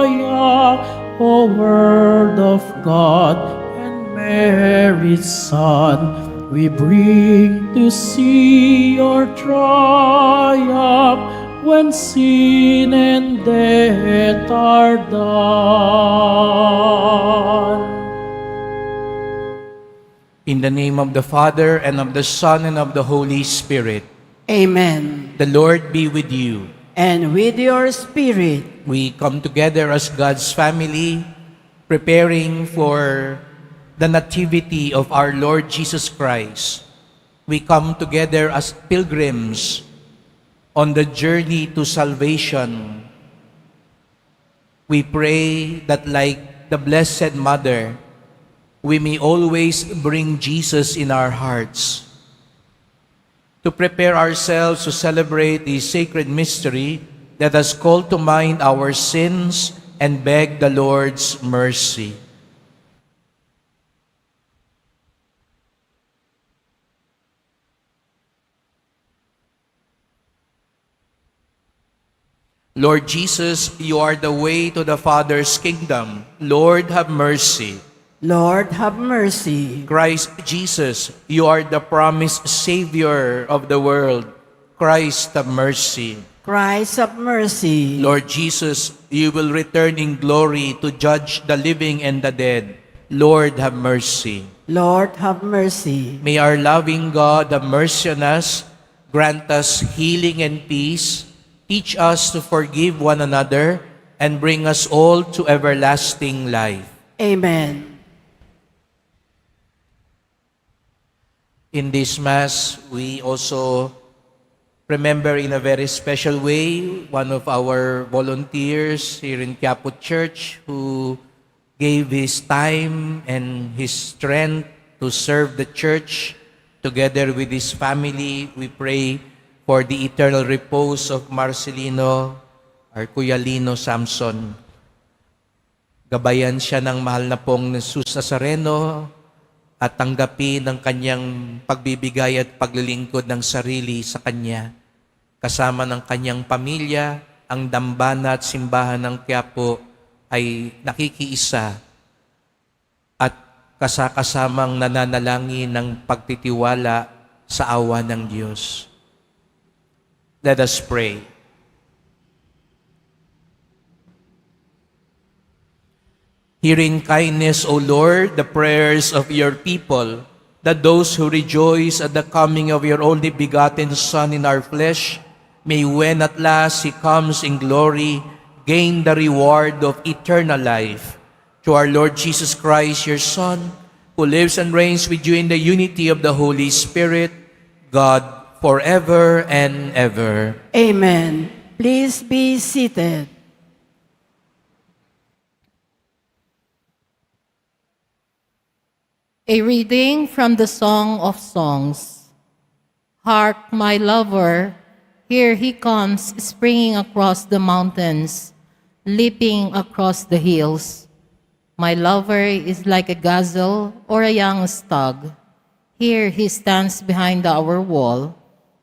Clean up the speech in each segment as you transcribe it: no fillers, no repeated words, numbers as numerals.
Messiah, O Word of God and Mary's Son, we bring to see your triumph when sin and death are done. In the name of the Father, and of the Son, and of the Holy Spirit. Amen. The Lord be with you. And with your spirit, We come together as God's family, preparing for the nativity of our Lord Jesus Christ. We come together as pilgrims on the journey to salvation. We pray that, like the Blessed Mother, we may always bring Jesus in our hearts. To prepare ourselves to celebrate the sacred mystery, let us call to mind our sins and beg the Lord's mercy. Lord Jesus, you are the way to the Father's kingdom. Lord, have mercy. Lord, have mercy. Christ Jesus, you are the promised Savior of the world. Christ, have mercy. Christ, have mercy. Lord Jesus, you will return in glory to judge the living and the dead. Lord, have mercy. Lord, have mercy. May our loving God have mercy on us, grant us healing and peace, teach us to forgive one another, and bring us all to everlasting life. Amen. In this Mass, we also remember in a very special way one of our volunteers here in Quiapo Church who gave his time and his strength to serve the church together with his family. We pray for the eternal repose of Marcelino, our Kuya Lino Samson. Gabayan siya ng mahal na pong Jesus Nazareno, at tanggapin ang kanyang pagbibigay at paglilingkod ng sarili sa kanya. Kasama ng kanyang pamilya, ang dambana at simbahan ng Quiapo ay nakikiisa at kasakasamang nananalangin ng pagtitiwala sa awa ng Diyos. Let us pray. Hear in kindness, O Lord, the prayers of your people, that those who rejoice at the coming of your only begotten Son in our flesh, may when at last he comes in glory, gain the reward of eternal life. Through our Lord Jesus Christ, your Son, who lives and reigns with you in the unity of the Holy Spirit, God, forever and ever. Amen. Please be seated. A reading from the Song of Songs. Hark, my lover, here he comes, springing across the mountains, leaping across the hills. My lover is like a gazelle or a young stag. Here he stands behind our wall,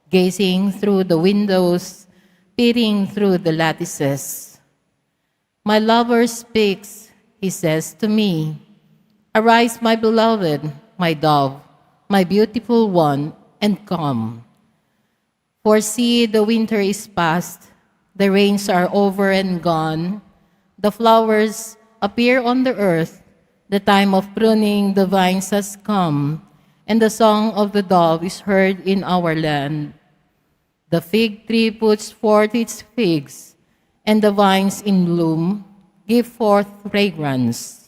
gazing through the windows, peering through the lattices. My lover speaks, he says to me, "Arise, my beloved, my dove, my beautiful one, and come. For see, the winter is past, the rains are over and gone, the flowers appear on the earth, the time of pruning the vines has come, and the song of the dove is heard in our land. The fig tree puts forth its figs, and the vines in bloom give forth fragrance.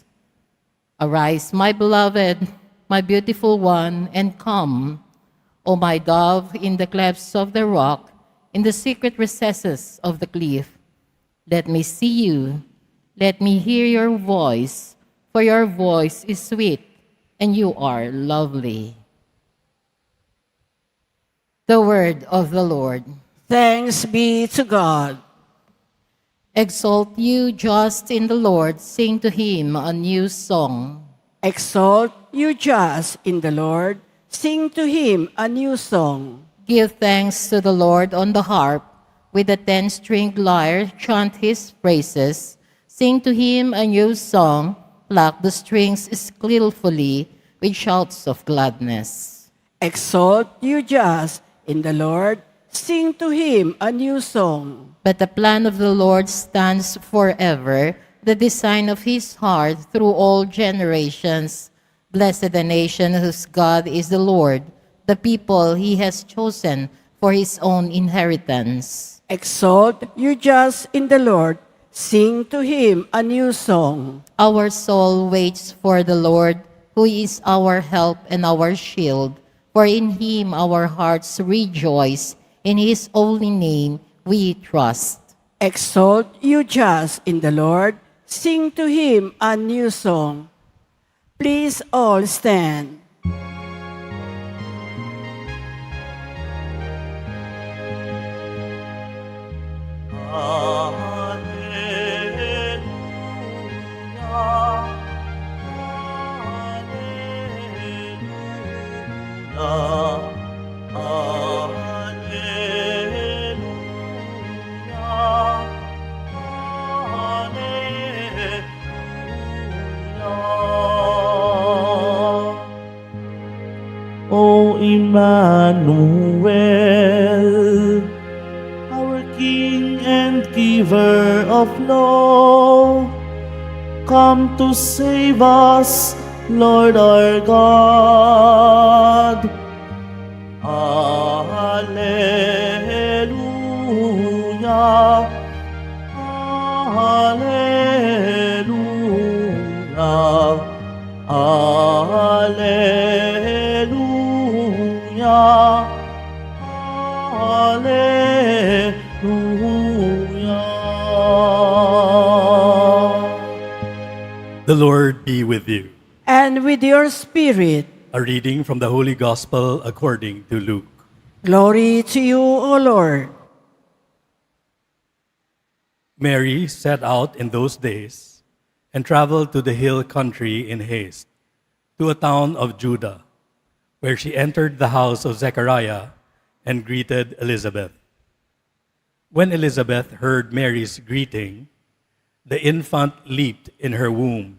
Arise, my beloved, my beautiful one, and come, O my dove, in the clefts of the rock, in the secret recesses of the cliff. Let me see you, let me hear your voice, for your voice is sweet, and you are lovely." The word of the Lord. Thanks be to God. Exalt you just in the Lord, sing to him a new song. Exalt you just in the Lord, sing to him a new song. Give thanks to the Lord on the harp, with the 10-stringed lyre chant his praises. Sing to him a new song, pluck the strings skillfully with shouts of gladness. Exalt, you just, in the Lord. Sing to him a new song. But the plan of the Lord stands forever, the design of his heart through all generations. Blessed the nation whose God is the Lord, the people he has chosen for his own inheritance. Exalt, you just, in the Lord. Sing to him a new song. Our soul waits for the Lord, who is our help and our shield. For in him our hearts rejoice, in his holy name we trust. Exalt, you just, in the Lord. Sing to him a new song. Please all stand. O Emmanuel, our King and Giver of law, come to save us, Lord our God. Alleluia, Alleluia, Alleluia, Alleluia. The Lord be with you. And with your spirit, A reading from the Holy Gospel according to Luke. glory to you, O Lord. Mary set out in those days and traveled to the hill country in haste, to a town of Judah, where she entered the house of Zechariah and greeted Elizabeth. When Elizabeth heard Mary's greeting, the infant leaped in her womb,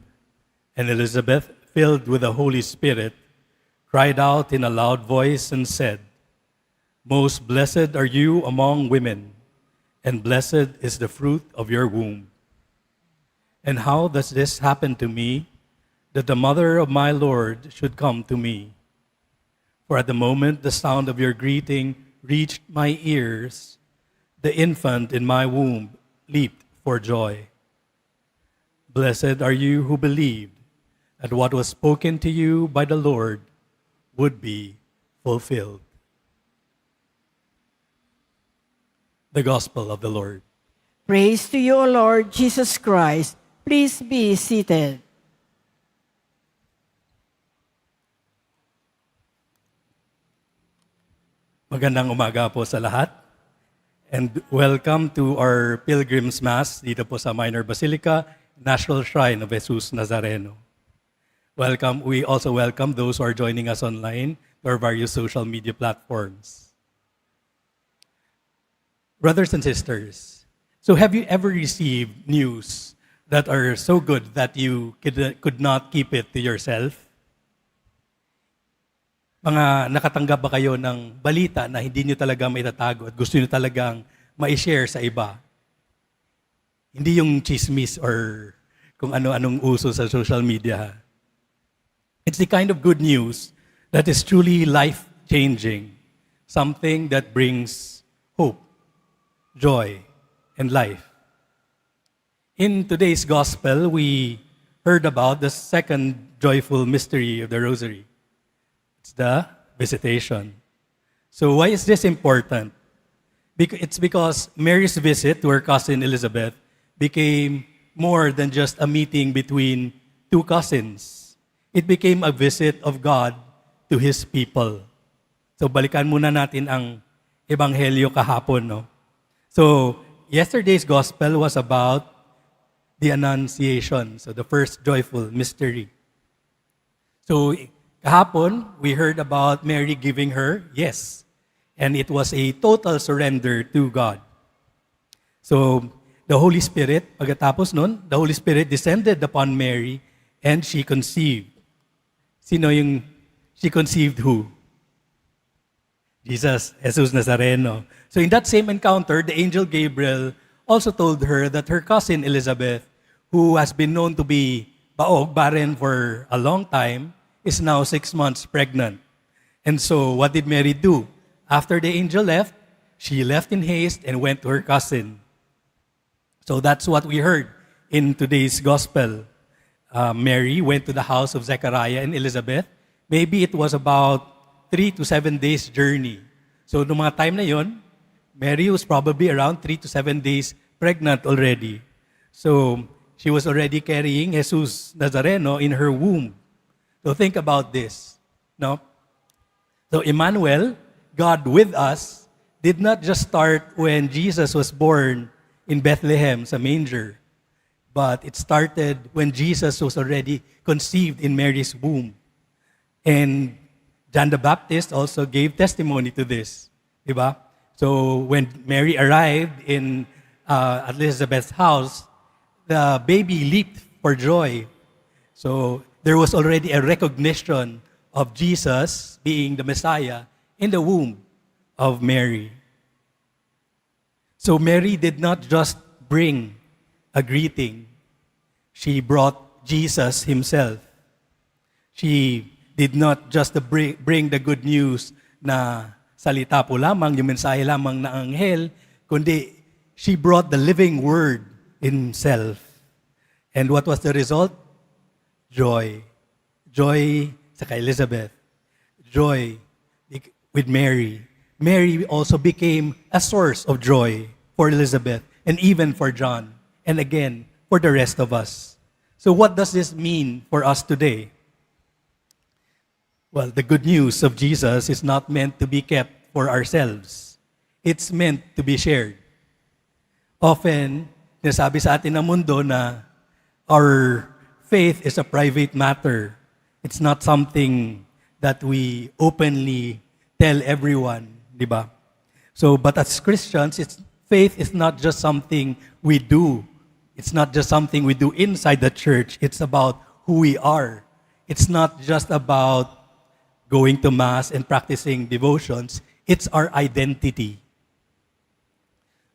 and Elizabeth, filled with the Holy Spirit, cried out in a loud voice and said, "Most blessed are you among women, and blessed is the fruit of your womb. And how does this happen to me, that the mother of my Lord should come to me? For at the moment the sound of your greeting reached my ears, the infant in my womb leaped for joy. Blessed are you who believed that what was spoken to you by the Lord would be fulfilled." The Gospel of the Lord. Praise to you, O Lord Jesus Christ. Please be seated. Magandang umaga po sa lahat. And welcome to our Pilgrim's Mass dito po sa Minor Basilica, National Shrine of Jesus Nazareno. Welcome. We also welcome those who are joining us online to our various social media platforms. Brothers and sisters, so have you ever received news that are so good that you could not keep it to yourself? Mga nakatanggap ba kayo ng balita na hindi nyo talaga maitatago at gusto nyo talagang ma-share sa iba? Hindi yung chismis or kung ano-anong uso sa social media. It's the kind of good news that is truly life-changing, something that brings hope, joy, and life. In today's gospel, we heard about the second joyful mystery of the Rosary. It's the visitation. So why is this important? It's because Mary's visit to her cousin Elizabeth became more than just a meeting between two cousins. It became a visit of God to His people. So balikan muna natin ang Ebanghelyo kahapon, no? So yesterday's gospel was about the Annunciation, so the first joyful mystery. So kahapon, we heard about Mary giving her yes, and it was a total surrender to God. So the Holy Spirit, pagkatapos nun, the Holy Spirit descended upon Mary and she conceived. Sino yung she conceived who? Jesus Nazareno. So in that same encounter, the angel Gabriel also told her that her cousin Elizabeth, who has been known to be barren for a long time, is now 6 months pregnant. And so what did Mary do? After the angel left, she left in haste and went to her cousin. So that's what we heard in today's gospel. Mary went to the house of Zechariah and Elizabeth. Maybe it was about 3 to 7 days journey. So noong mga time na yon, Mary was probably around 3 to 7 days pregnant already. So she was already carrying Jesus Nazareno in her womb. So think about this. No? So Emmanuel, God with us, did not just start when Jesus was born in Bethlehem, sa manger. But it started when Jesus was already conceived in Mary's womb. And John the Baptist also gave testimony to this. Diba? So when Mary arrived in Elizabeth's house, the baby leaped for joy. So there was already a recognition of Jesus being the Messiah in the womb of Mary. So Mary did not just bring a greeting. She brought Jesus himself. She did not just bring the good news na salita po lamang, yung mensahe lamang na anghel, kundi she brought the living word himself. And what was the result? Joy. Joy sa kay Elizabeth. Joy with Mary. Mary also became a source of joy for Elizabeth and even for John. And again, for the rest of us. So what does this mean for us today? Well, the good news of Jesus is not meant to be kept for ourselves. It's meant to be shared. Often, sinasabi sa atin ng mundo na our faith is a private matter. It's not something that we openly tell everyone, di ba? So, but as Christians, faith is not just something we do. It's not just something we do inside the church. It's about who we are. It's not just about going to Mass and practicing devotions. It's our identity.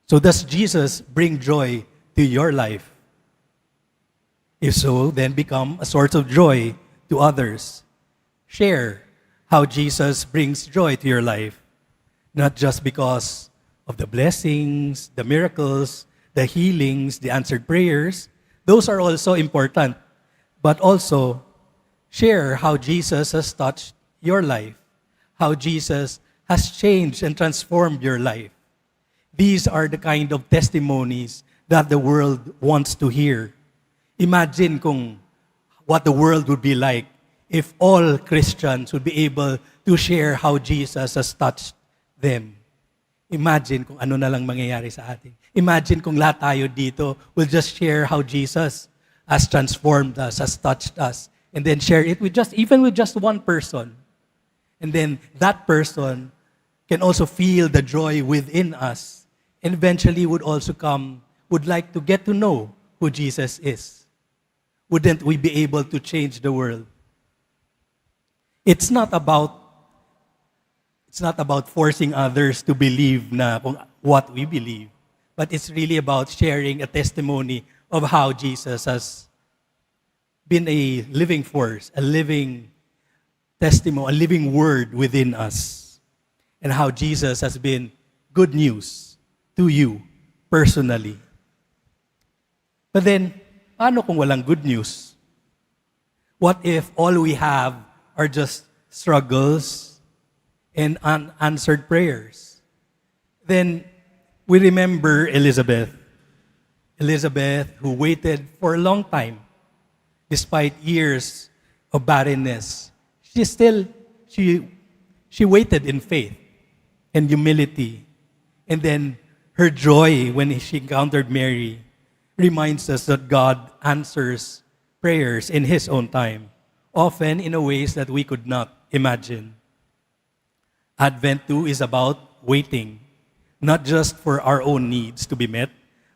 So does Jesus bring joy to your life? If so, then become a source of joy to others. Share how Jesus brings joy to your life. Not just because of the blessings, the miracles, the healings, the answered prayers. Those are also important. But also, share how Jesus has touched your life. How Jesus has changed and transformed your life. These are the kind of testimonies that the world wants to hear. Imagine kung what the world would be like if all Christians would be able to share how Jesus has touched them. Imagine kung ano na lang mangyayari sa atin. Imagine kung lahat tayo dito will just share how Jesus has transformed us, has touched us, and then share it with even with just one person. And then that person can also feel the joy within us and eventually would like to get to know who Jesus is. Wouldn't we be able to change the world? It's not about forcing others to believe na kung what we believe, but it's really about sharing a testimony of how Jesus has been a living force, a living testimony, a living word within us, and how Jesus has been good news to you personally. But then, paano kung walang good news? What if all we have are just struggles and unanswered prayers? Then we remember Elizabeth. Elizabeth who waited for a long time despite years of barrenness. She waited in faith and humility. And then her joy when she encountered Mary reminds us that God answers prayers in His own time, often in a ways that we could not imagine. Advent too is about waiting, not just for our own needs to be met,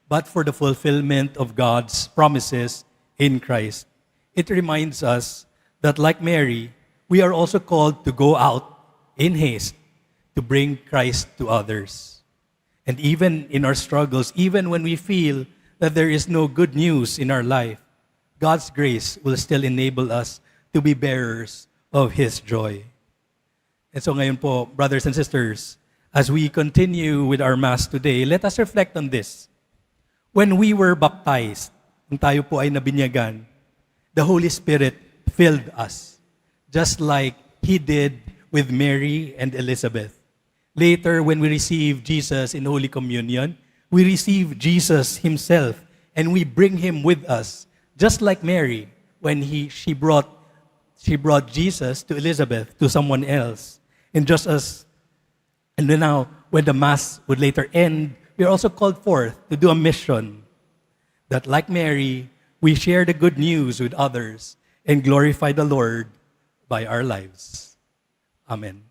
but for the fulfillment of God's promises in Christ. It reminds us that, like Mary, we are also called to go out in haste to bring Christ to others. And even in our struggles, even when we feel that there is no good news in our life, God's grace will still enable us to be bearers of His joy. And so ngayon po, brothers and sisters, as we continue with our Mass today, let us reflect on this. When we were baptized, kung tayo po ay nabinyagan, the Holy Spirit filled us, just like He did with Mary and Elizabeth. Later, when we receive Jesus in Holy Communion, we receive Jesus Himself and we bring Him with us, just like Mary when she brought Jesus to Elizabeth, to someone else. And then now, when the Mass would later end, we are also called forth to do a mission that, like Mary, we share the good news with others and glorify the Lord by our lives. Amen.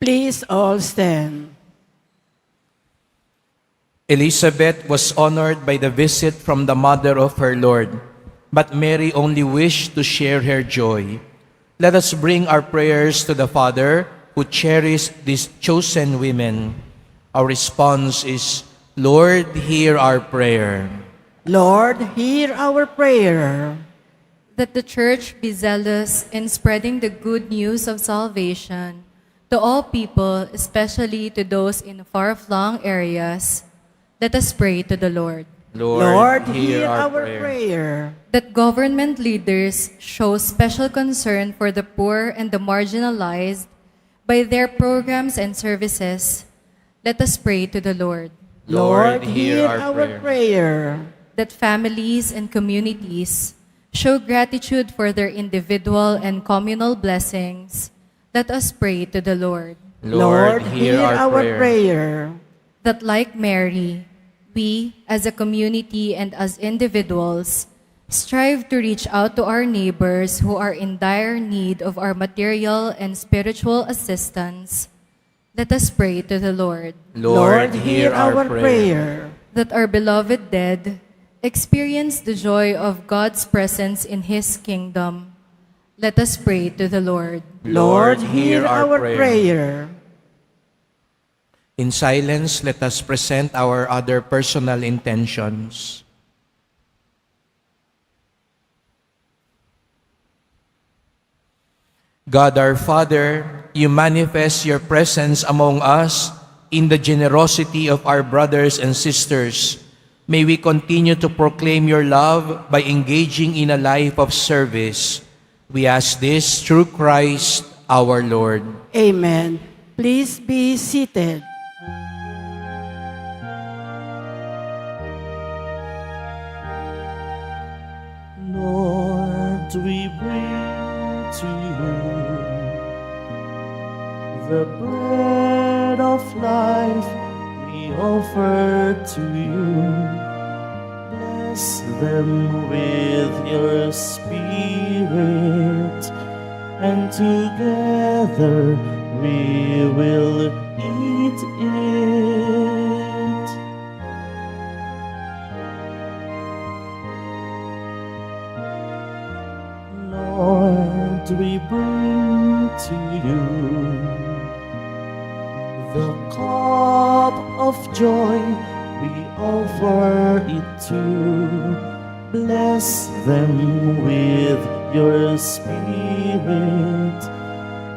Please all stand. Elizabeth was honored by the visit from the mother of her Lord, but Mary only wished to share her joy. Let us bring our prayers to the Father who cherished these chosen women. Our response is, Lord, hear our prayer. Lord, hear our prayer. That the Church be zealous in spreading the good news of salvation to all people, especially to those in far-flung areas. Let us pray to the Lord. Lord, hear our prayer. That government leaders show special concern for the poor and the marginalized by their programs and services. Let us pray to the Lord. Lord, hear our prayer. That families and communities show gratitude for their individual and communal blessings. Let us pray to the Lord. Lord, hear our prayer. That like Mary, we, as a community and as individuals, strive to reach out to our neighbors who are in dire need of our material and spiritual assistance. Let us pray to the Lord. Lord, hear our prayer. That our beloved dead experience the joy of God's presence in His kingdom. Let us pray to the Lord. Lord, hear our prayer. In silence, let us present our other personal intentions. God our Father, you manifest your presence among us in the generosity of our brothers and sisters. May we continue to proclaim your love by engaging in a life of service. We ask this through Christ our Lord. Amen. Please be seated. Lord, we bring to you the bread of life we offer to you. Bless them with your Spirit, and together we will eat it. Lord, we bring to you the cup of joy, we offer it to. Bless them with your Spirit,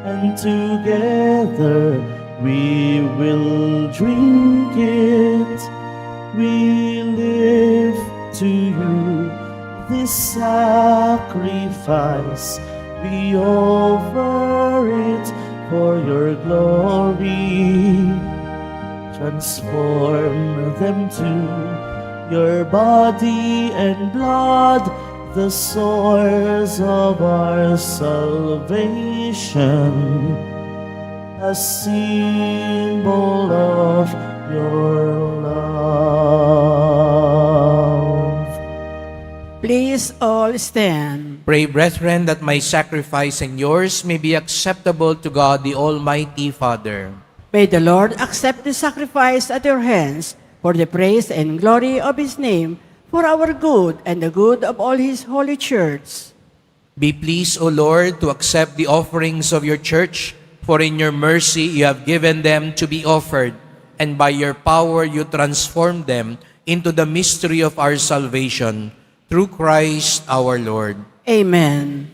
and together we will drink it. We live to you this sacrifice, we offer it for your glory. Transform them to your body and blood, the source of our salvation, a symbol of your love. Please all stand. Pray, brethren, that my sacrifice and yours may be acceptable to God, the Almighty Father. May the Lord accept the sacrifice at your hands for the praise and glory of his name, for our good and the good of all his holy church. Be pleased, O Lord, to accept the offerings of your church, for in your mercy you have given them to be offered, and by your power you transform them into the mystery of our salvation, through Christ our Lord. Amen.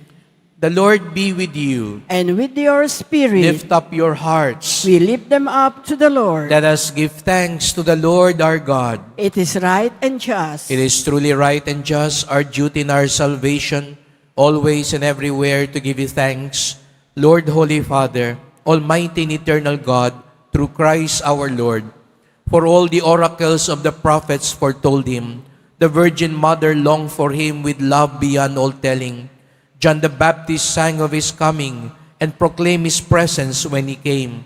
The Lord be with you. And with your spirit, Lift up your hearts. we lift them up to the Lord. Let us give thanks to the Lord our God. It is right and just. It is truly right and just, our duty and our salvation, always and everywhere to give you thanks, Lord, Holy Father, Almighty and eternal God, through Christ our Lord. For all the oracles of the prophets foretold him, the Virgin Mother longed for him with love beyond all telling. John the Baptist sang of his coming and proclaimed his presence when he came.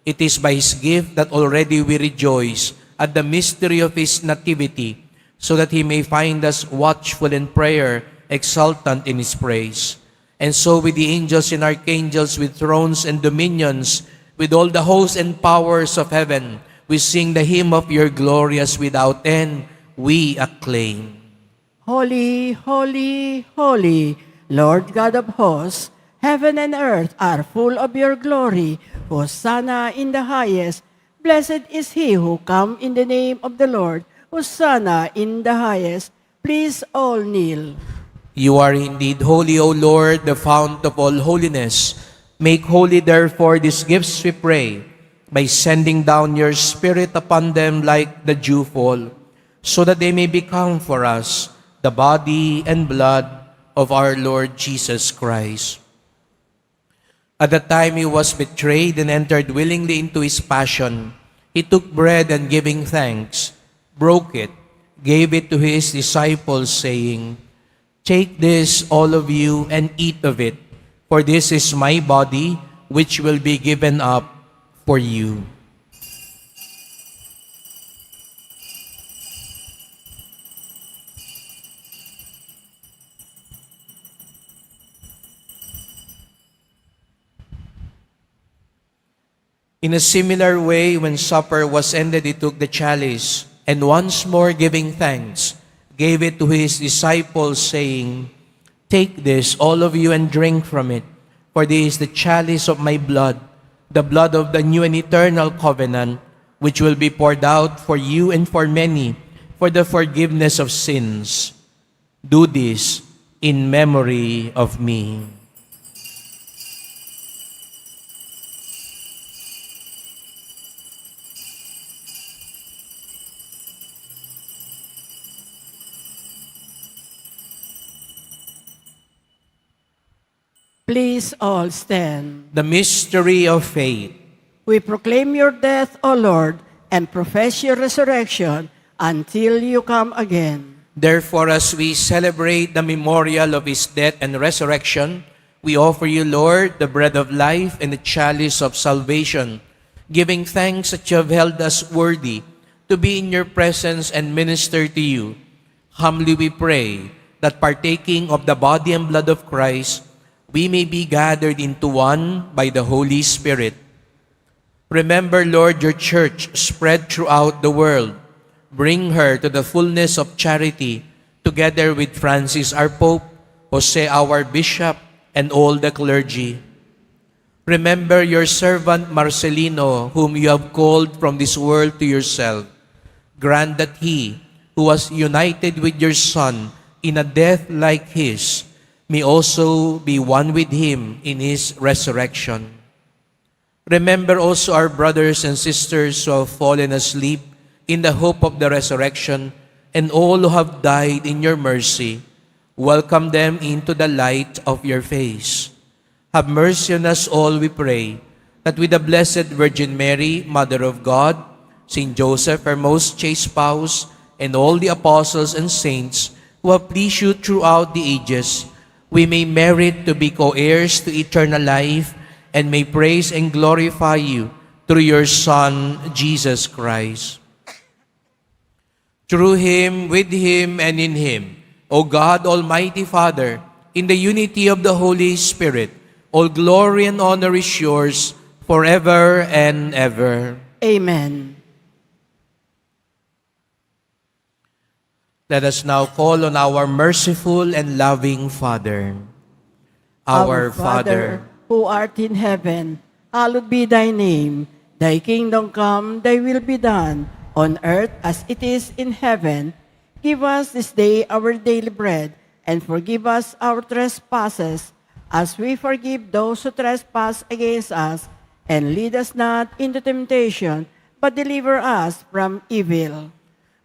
It is by his gift that already we rejoice at the mystery of his nativity, so that he may find us watchful in prayer, exultant in his praise. And so with the angels and archangels, with thrones and dominions, with all the hosts and powers of heaven, we sing the hymn of your glory as without end we acclaim. Holy, holy, holy, Lord God of hosts, heaven and earth are full of your glory. Hosanna in the highest. Blessed is he who comes in the name of the Lord. Hosanna in the highest. Please all kneel. You are indeed holy, O Lord, the fount of all holiness. Make holy, therefore, these gifts, we pray, by sending down your Spirit upon them like the dewfall, so that they may become for us the body and blood of our Lord Jesus Christ. At the time he was betrayed and entered willingly into his passion, he took bread and giving thanks, broke it, gave it to his disciples, saying, "Take this, all of you, and eat of it, for this is my body, which will be given up for you." In a similar way, when supper was ended, he took the chalice, and once more giving thanks, gave it to his disciples, saying, "Take this, all of you, and drink from it, for this is the chalice of my blood, the blood of the new and eternal covenant, which will be poured out for you and for many, for the forgiveness of sins. Do this in memory of me." Please all stand. The mystery of faith. We proclaim your death, O Lord, and profess your resurrection until you come again. Therefore, as we celebrate the memorial of his death and resurrection, we offer you, Lord, the bread of life and the chalice of salvation, giving thanks that you have held us worthy to be in your presence and minister to you. Humbly we pray that partaking of the body and blood of Christ, we may be gathered into one by the Holy Spirit. Remember, Lord, your church spread throughout the world. Bring her to the fullness of charity, together with Francis our Pope, Jose our Bishop, and all the clergy. Remember your servant Marcelino, whom you have called from this world to yourself. Grant that he, who was united with your Son in a death like his, may also be one with him in his resurrection. Remember also our brothers and sisters who have fallen asleep in the hope of the resurrection, and all who have died in your mercy. Welcome them into the light of your face. Have mercy on us all, we pray, that with the Blessed Virgin Mary, Mother of God, Saint Joseph, her most chaste spouse, and all the apostles and saints who have pleased you throughout the ages, we may merit to be co-heirs to eternal life and may praise and glorify you through your Son, Jesus Christ. Through him, with him, and in him, O God, Almighty Father, in the unity of the Holy Spirit. All glory and honor is yours forever and ever. Amen. Let us now call on our merciful and loving Father. Our Father, who art in heaven, hallowed be thy name. Thy kingdom come, thy will be done, on earth as it is in heaven. Give us this day our daily bread, and forgive us our trespasses, as we forgive those who trespass against us. And lead us not into temptation, but deliver us from evil.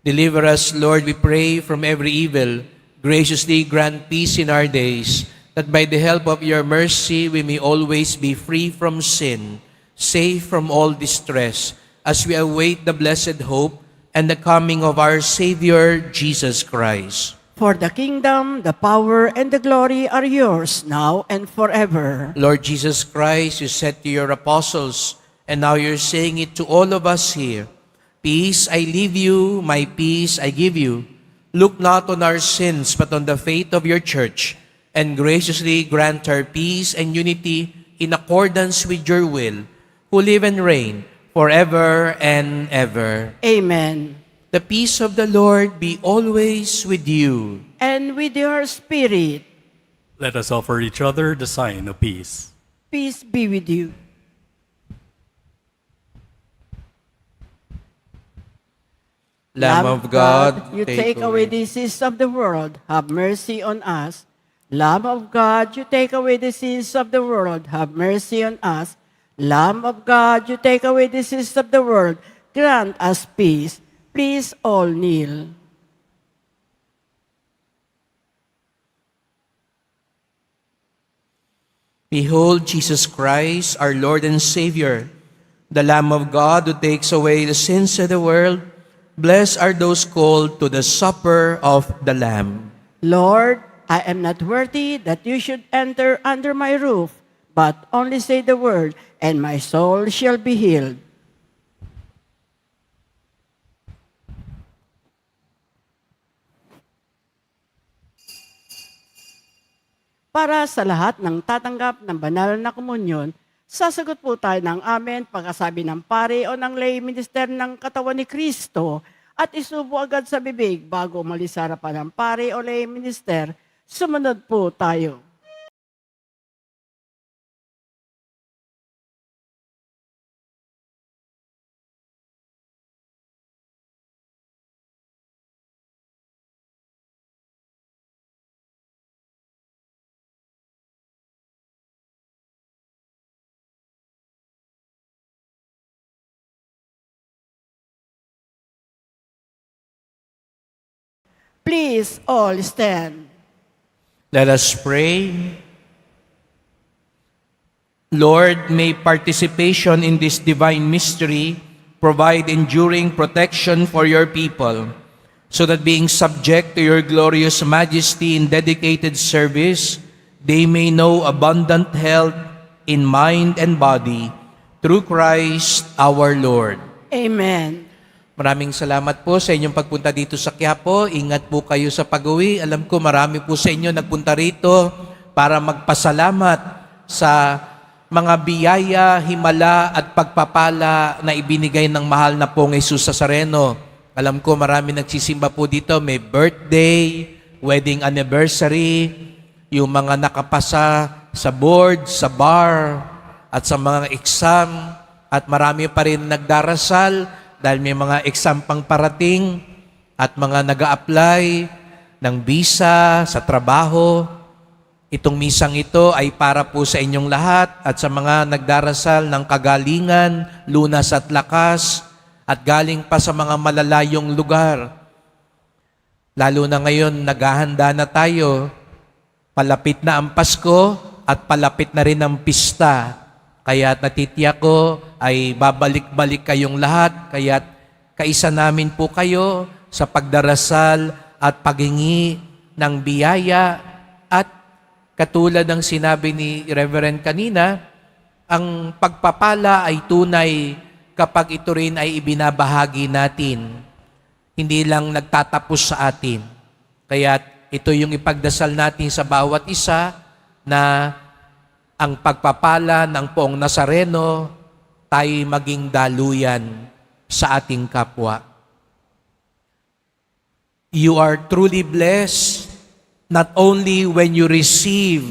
deliver us, Lord, we pray, from every evil. Graciously grant peace in our days, that by the help of your mercy we may always be free from sin, safe from all distress, as we await the blessed hope and the coming of our Savior, Jesus Christ. For the kingdom, the power, and the glory are yours, now and forever. Lord Jesus Christ, you said to your apostles, and now you're saying it to all of us here, peace I leave you, my peace I give you. Look not on our sins, but on the faith of your church, and graciously grant her peace and unity in accordance with your will, who live and reign forever and ever. Amen. The peace of the Lord be always with you. And with your spirit, Let us offer each other the sign of peace. peace be with you. Lamb of God, you take away the sins of the world, have mercy on us. Lamb of God, you take away the sins of the world, have mercy on us. Lamb of God, you take away the sins of the world, grant us peace. Please all kneel. Behold Jesus Christ, our Lord and Savior, the Lamb of God who takes away the sins of the world. Blessed are those called to the supper of the Lamb. Lord, I am not worthy that you should enter under my roof, but only say the word, and my soul shall be healed. Para sa lahat ng tatanggap ng banal na komunyon, sasagot po tayo ng amen pagkasabi ng pare o ng lay minister ng katawan ni Kristo at isubo agad sa bibig bago umalis sa harapan ng pare o lay minister. Sumunod po tayo. Please all stand. Let us pray. Lord, may participation in this divine mystery provide enduring protection for your people, so that being subject to your glorious majesty in dedicated service, they may know abundant health in mind and body, through Christ our Lord. Amen. Maraming salamat po sa inyong pagpunta dito sa Quiapo. Ingat po kayo sa pag-uwi. Alam ko marami po sa inyo nagpunta rito para magpasalamat sa mga biyaya, himala at pagpapala na ibinigay ng mahal na pong Jesus Nazareno. Alam ko marami nagsisimba po dito. May birthday, wedding anniversary, yung mga nakapasa sa board, sa bar, at sa mga exam. At marami pa rin nagdarasal dahil may mga exam pang parating at mga nag-a-apply ng visa sa trabaho. Itong misang ito ay para po sa inyong lahat at sa mga nagdarasal ng kagalingan, lunas at lakas at galing pa sa mga malalayong lugar. Lalo na ngayon, naghahanda na tayo. Palapit na ang Pasko at palapit na rin ang pista. Kaya natitiyak ko ay babalik-balik kayong lahat. Kaya kaisa namin po kayo sa pagdarasal at paghingi ng biyaya. At katulad ng sinabi ni Reverend kanina, ang pagpapala ay tunay kapag ito rin ay ibinabahagi natin. Hindi lang nagtatapos sa atin. Kaya ito yung ipagdasal natin sa bawat isa na ang pagpapala ng poong Nazareno tayo maging daluyan sa ating kapwa. You are truly blessed not only when you receive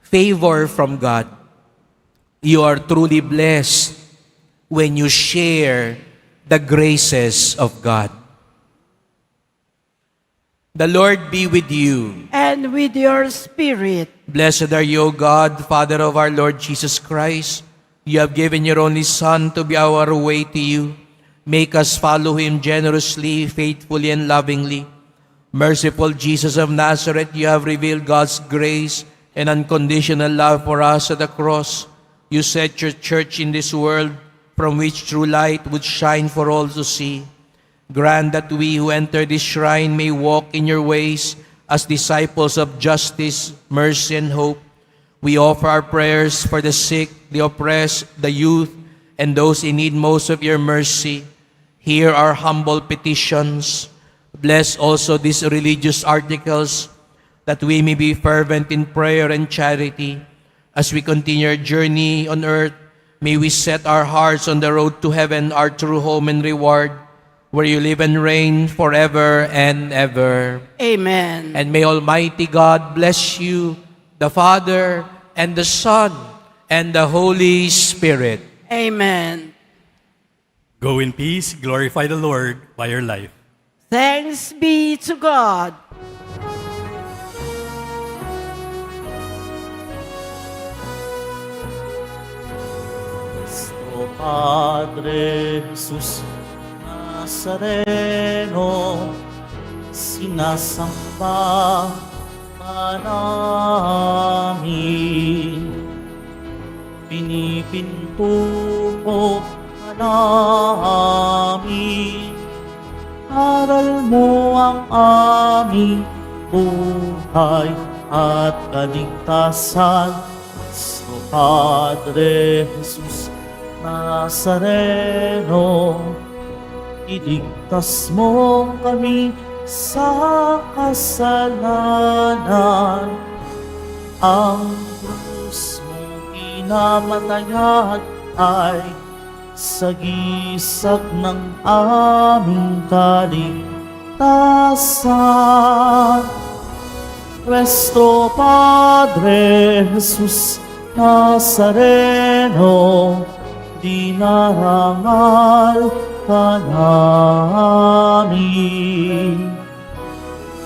favor from God, you are truly blessed when you share the graces of God. The Lord be with you. And with your spirit. Blessed are you, O God, Father of our Lord Jesus Christ. You have given your only Son to be our way to you. Make us follow him generously, faithfully, and lovingly. Merciful Jesus of Nazareth, you have revealed God's grace and unconditional love for us at the cross. You set your church in this world from which true light would shine for all to see. Grant that we who enter this shrine may walk in your ways as disciples of justice, mercy, and hope. We offer our prayers for the sick, the oppressed, the youth, and those in need most of your mercy. Hear our humble petitions. Bless also these religious articles, that we may be fervent in prayer and charity. As we continue our journey on earth, may we set our hearts on the road to heaven, our true home and reward, where you live and reign forever and ever. Amen. And may Almighty God bless you, the Father, and the Son, and the Holy Spirit. Amen. Go in peace, glorify the Lord by your life. Thanks be to God. Nuestro Padre Jesus Nazareno, sinasamba ka namin. Pinipinto mo ka namin. Aral mo ang aming buhay at kaligtasan. Nuestro Padre Jesus Nazareno, iligtas mo kami sa kasalanan. Ang krus mo pinamatayan ay sagisag ng aming kaligtasan. Nuestro Padre Jesus Nazareno, dinarangal ka namin.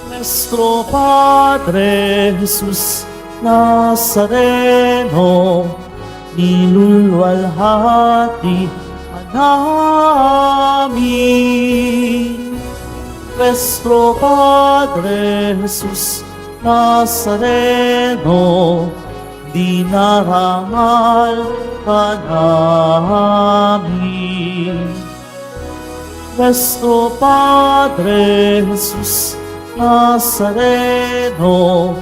Nuestro Padre Jesus Nazareno, nilulwalhati ka namin. Nuestro Padre Jesus Nazareno, dinarangal ka namin. Nuestro Padre Jesus Nazareno,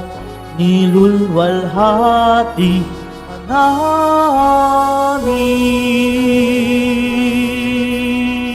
nilulwalhati ka namin.